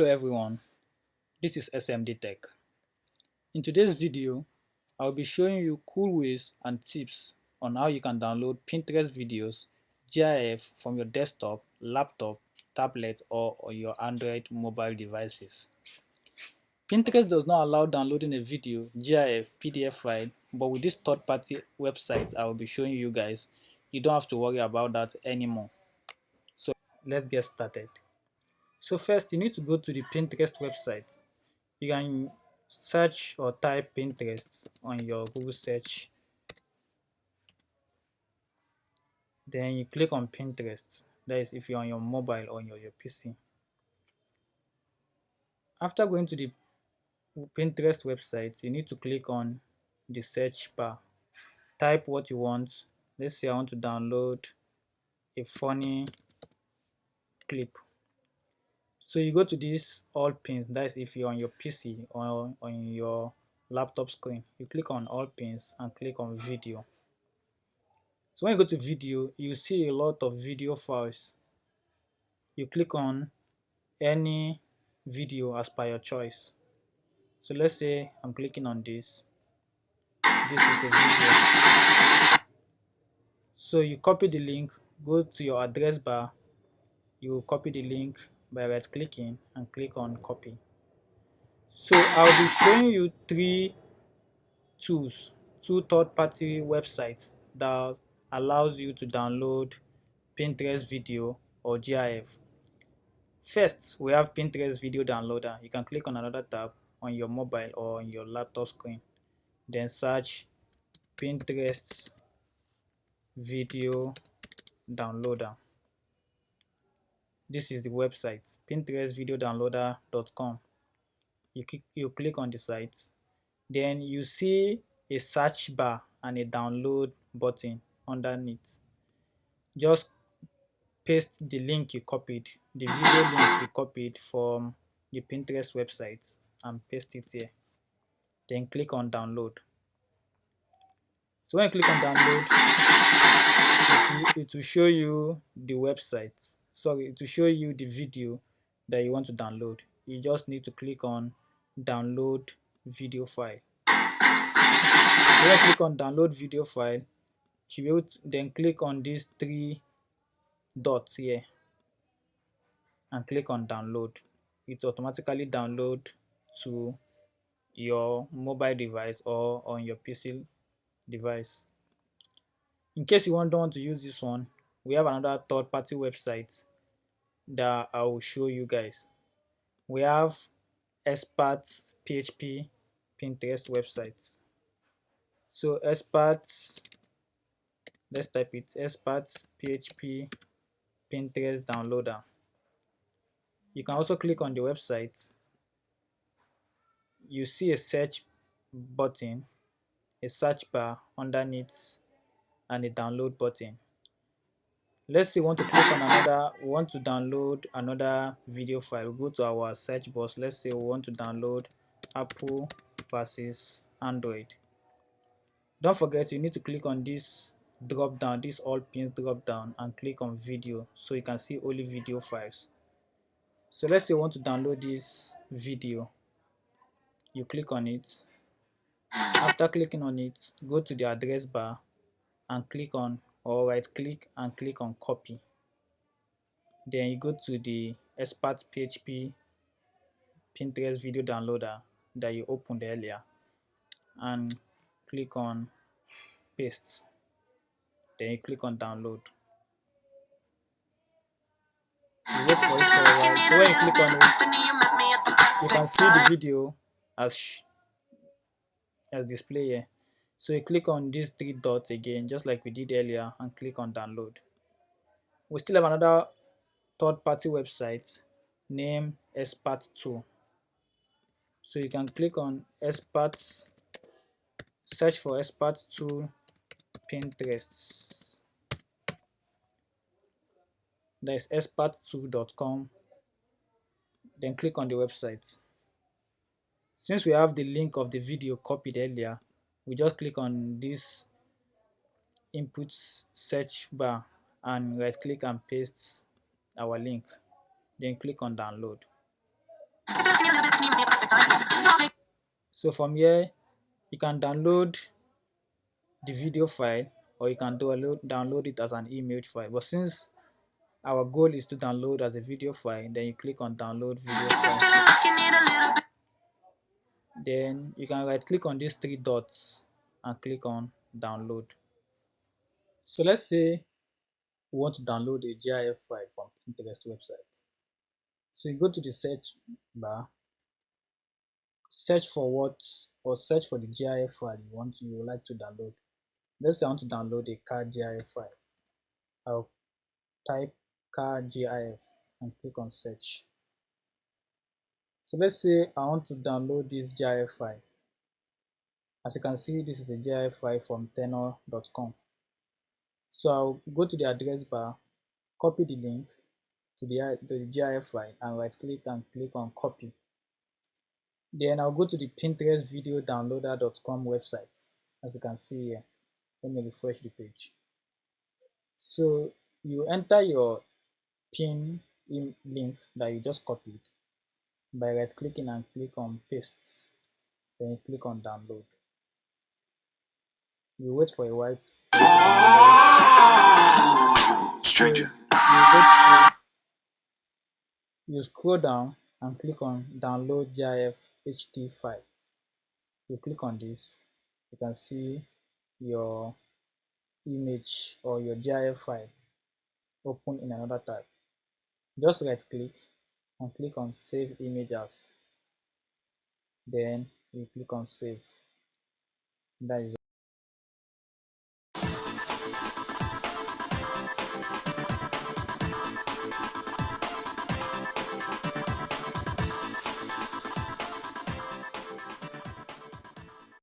Hello everyone, this is SMD Tech. In today's video, I'll be showing you cool ways and tips on how you can download Pinterest videos, GIF from your desktop, laptop, tablet or your Android mobile devices. Pinterest does not allow downloading a video, GIF, PDF file, but with this third-party website I will be showing you guys, you don't have to worry about that anymore. So let's get started. So first, you need to go to the Pinterest website. You can search or type Pinterest on your Google search. Then you click on Pinterest. That is if you're on your mobile or on your PC. After going to the Pinterest website, you need to click on the search bar. Type what you want. Let's say I want to download a funny clip. So you go to this all pins. That is if you're on your PC or on your laptop screen. You click on all pins and click on video. So when you go to video, you see a lot of video files. You click on any video as per your choice. So let's say I'm clicking on this. This is a video. So you copy the link, go to your address bar, you copy the link by right clicking and click on copy. So I'll be showing you three tools, two third-party websites that allows you to download Pinterest video or GIF. First, we have Pinterest video downloader. You can click on another tab on your mobile or on your laptop screen. Then search Pinterest video downloader. This is the website, pinterestvideodownloader.com. You click on the site. Then you see a search bar and a download button underneath. Just paste the link you copied, the video link you copied from the Pinterest website and paste it here. Then click on download. So when you click on download, it will show you the website. Sorry, it will show you the video that you want to download. You just need to click on download video file. So when you click on download video file, you should be able to then click on these three dots here and click on download. It automatically download to your mobile device or on your PC device. In case you don't want to use this one, we have another third-party website that I will show you guys. We have experts PHP Pinterest websites. So experts, let's type it, experts PHP Pinterest downloader. You can also click on the website. You see a search button, a search bar underneath, and a download button. Let's say we want to download another video file. We go to our search box. Let's say we want to download Apple versus Android. Don't forget, you need to click on this drop down, this all pins drop down, and click on video so you can see only video files. So let's say we want to download this video. You click on it. After clicking on it, go to the address bar and click on, or right click and click on copy. Then you go to the expert PHP Pinterest video downloader that you opened earlier and click on paste. Then you click on download. You wait for it for a while. So when you click on it, you can see the video as display here. So you click on these three dots again, just like we did earlier, and click on download. We still have another third-party website named Expert2. So you can click on Experts, search for Expert2 Pinterest. That is expert2.com. Then click on the website. Since we have the link of the video copied earlier, we just click on this input search bar and right click and paste our link. Then click on download. So from here, you can download the video file or you can download it as an image file. But since our goal is to download as a video file, then you click on download video file. Then you can right click on these three dots and click on download. So let's say we want to download a GIF file from Pinterest website. So you go to the search bar, search for what or search for the GIF file you would like to download. Let's say I want to download a car GIF file. I'll type car GIF and click on search. So let's say I want to download this GIF file. As you can see, this is a GIF file from tenor.com. So I'll go to the address bar, copy the link to the GIF file and right click and click on copy. Then I'll go to the Pinterest video downloader.com website. As you can see here, let me refresh the page. So you enter your pin link that you just copied by right clicking and click on paste. Then you click on download. You wait for a while. Stranger. You scroll down and click on download GIF HT file. You click on this, you can see your image or your GIF file open in another tab. Just right click and click on save image as. Then you click on save. That is